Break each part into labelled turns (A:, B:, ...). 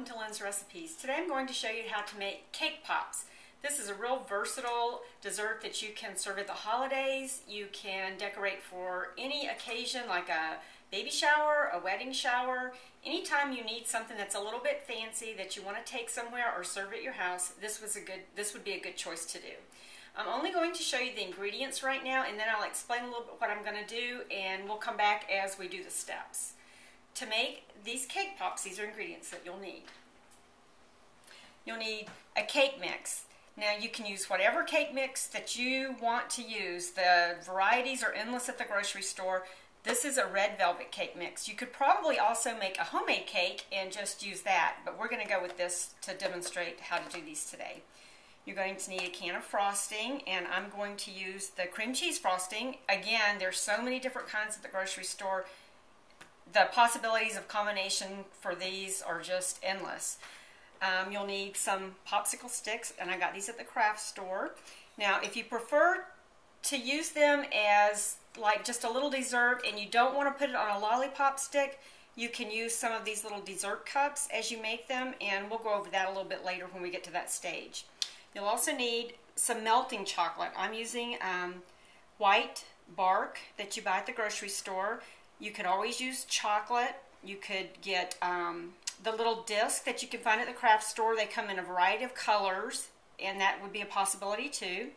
A: welcome to Lynn's Recipes. Today I'm going to show you how to make cake pops. This is a real versatile dessert that you can serve at the holidays. You can decorate for any occasion like a baby shower, a wedding shower. Anytime you need something that's a little bit fancy that you want to take somewhere or serve at your house, this would be a good choice to do. I'm only going to show you the ingredients right now, and then I'll explain a little bit what I'm going to do, and we'll come back as we do the steps. To make these cake pops, these are ingredients that you'll need. You'll need a cake mix. Now you can use whatever cake mix that you want to use. The varieties are endless at the grocery store. This is a red velvet cake mix. You could probably also make a homemade cake and just use that, but we're going to go with this to demonstrate how to do these today. You're going to need a can of frosting, and I'm going to use the cream cheese frosting. Again, there's so many different kinds at the grocery store. The possibilities of combination for these are just endless. You'll need some popsicle sticks, and I got these at the craft store. Now, if you prefer to use them as like just a little dessert and you don't want to put it on a lollipop stick, you can use some of these little dessert cups as you make them, and we'll go over that a little bit later when we get to that stage. You'll also need some melting chocolate. I'm using white bark that you buy at the grocery store. You could always use chocolate. You could get the little disc that you can find at the craft store. They come in a variety of colors, and that would be a possibility too.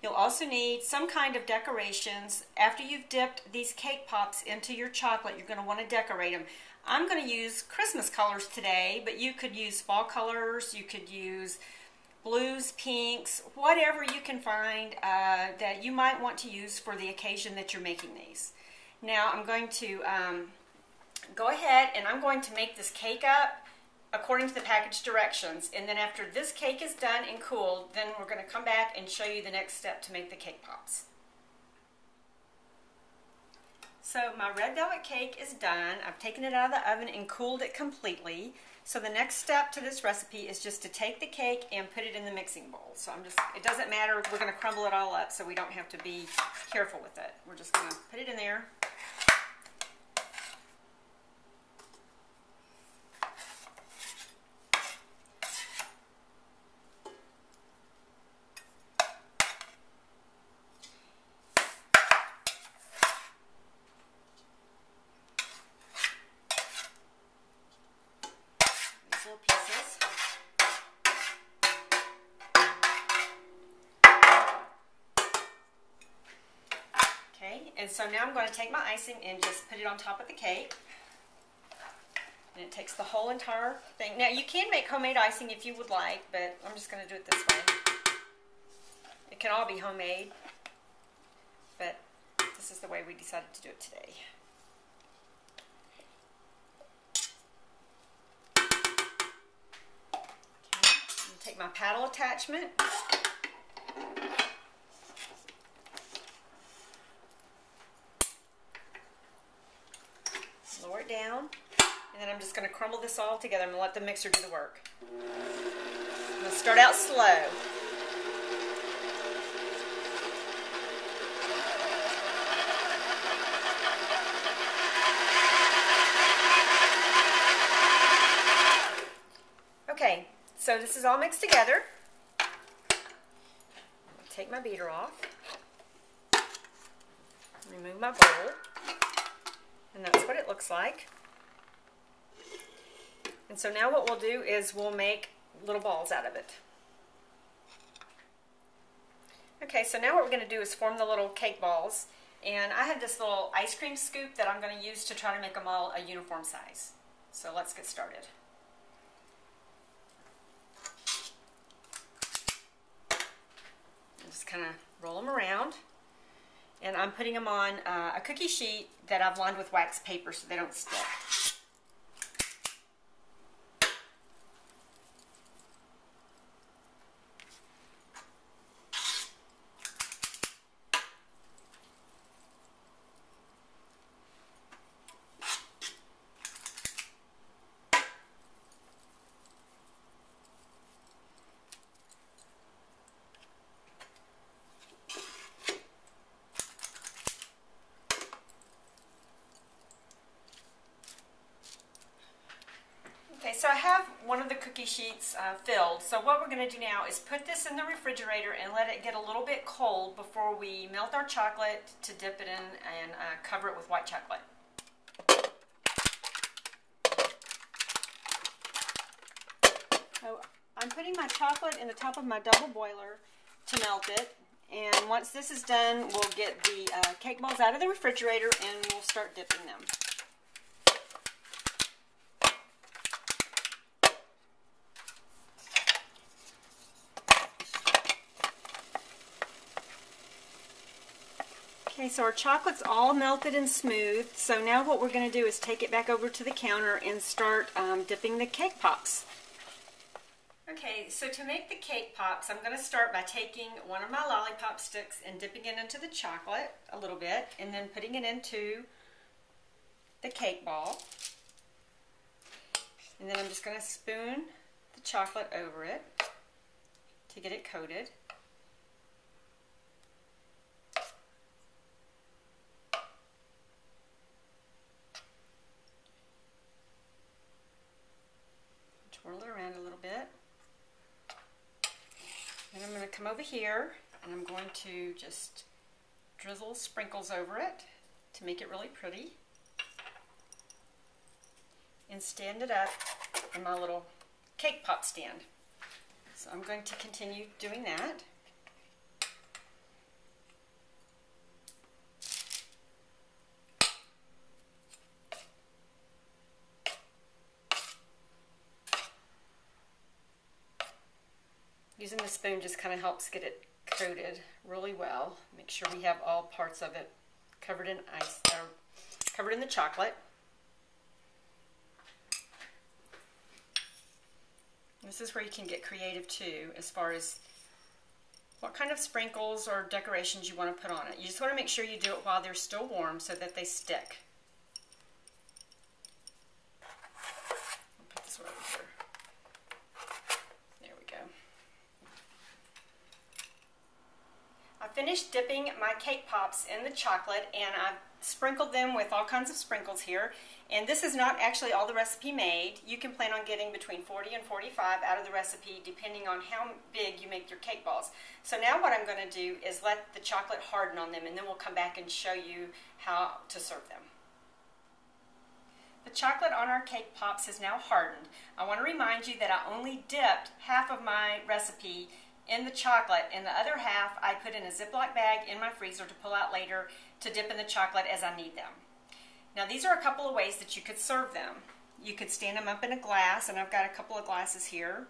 A: You'll also need some kind of decorations. After you've dipped these cake pops into your chocolate, you're going to want to decorate them. I'm going to use Christmas colors today, but you could use fall colors. You could use blues, pinks, whatever you can find that you might want to use for the occasion that you're making these. Now I'm going to go ahead and I'm going to make this cake up according to the package directions, and then after this cake is done and cooled, then we're going to come back and show you the next step to make the cake pops. So my red velvet cake is done. I've taken it out of the oven and cooled it completely. So the next step to this recipe is just to take the cake and put it in the mixing bowl. So it doesn't matter, we're going to crumble it all up so we don't have to be careful with it. We're just going to put it in there. Little pieces. Okay, and so now I'm going to take my icing and just put it on top of the cake. And it takes the whole entire thing. Now you can make homemade icing if you would like, but I'm just going to do it this way. It can all be homemade, but this is the way we decided to do it today. Take my paddle attachment, lower it down, and then I'm just going to crumble this all together. I'm going to let the mixer do the work. I'm going to start out slow. Okay. So this is all mixed together. I'll take my beater off, remove my bowl, and that's what it looks like. And so now what we'll do is we'll make little balls out of it. Okay, so now what we're going to do is form the little cake balls, and I have this little ice cream scoop that I'm going to use to try to make them all a uniform size. So let's get started. Just kind of roll them around, and I'm putting them on a cookie sheet that I've lined with wax paper so they don't stick. Okay, so I have one of the cookie sheets filled. So what we're going to do now is put this in the refrigerator and let it get a little bit cold before we melt our chocolate to dip it in and cover it with white chocolate. So I'm putting my chocolate in the top of my double boiler to melt it. And once this is done, we'll get the cake balls out of the refrigerator and we'll start dipping them. Okay, so our chocolate's all melted and smooth. So now what we're going to do is take it back over to the counter and start dipping the cake pops. Okay, so to make the cake pops, I'm going to start by taking one of my Lollipop sticks and dipping it into the chocolate a little bit, and then putting it into the cake ball. And then I'm just going to spoon the chocolate over it to get it coated. Twirl it around a little bit. And I'm going to come over here and I'm going to just drizzle sprinkles over it to make it really pretty. And stand it up in my little cake pop stand. So I'm going to continue doing that. Using the spoon just kind of helps get it coated really well. Make sure we have all parts of it covered in ice, or covered in the chocolate. This is where you can get creative too, as far as what kind of sprinkles or decorations you want to put on it. You just want to make sure you do it while they're still warm so that they stick. I'll put this one over here. There we go. I finished dipping my cake pops in the chocolate, and I've sprinkled them with all kinds of sprinkles here. And this is not actually all the recipe made. You can plan on getting between 40 and 45 out of the recipe depending on how big you make your cake balls. So now what I'm going to do is let the chocolate harden on them, and then we'll come back and show you how to serve them. The chocolate on our cake pops has now hardened. I want to remind you that I only dipped half of my recipe in the chocolate, and the other half I put in a Ziploc bag in my freezer to pull out later to dip in the chocolate as I need them. Now these are a couple of ways that you could serve them. You could stand them up in a glass, and I've got a couple of glasses here.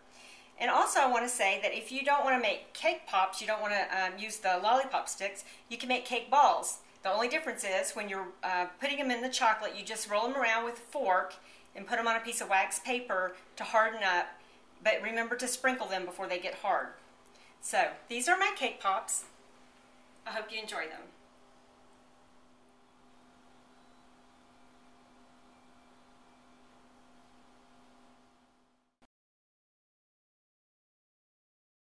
A: And also I want to say that if you don't want to make cake pops, you don't want to use the Lollipop sticks, you can make cake balls. The only difference is when you're putting them in the chocolate, you just roll them around with a fork and put them on a piece of wax paper to harden up, but remember to sprinkle them before they get hard. So these are my cake pops. I hope you enjoy them.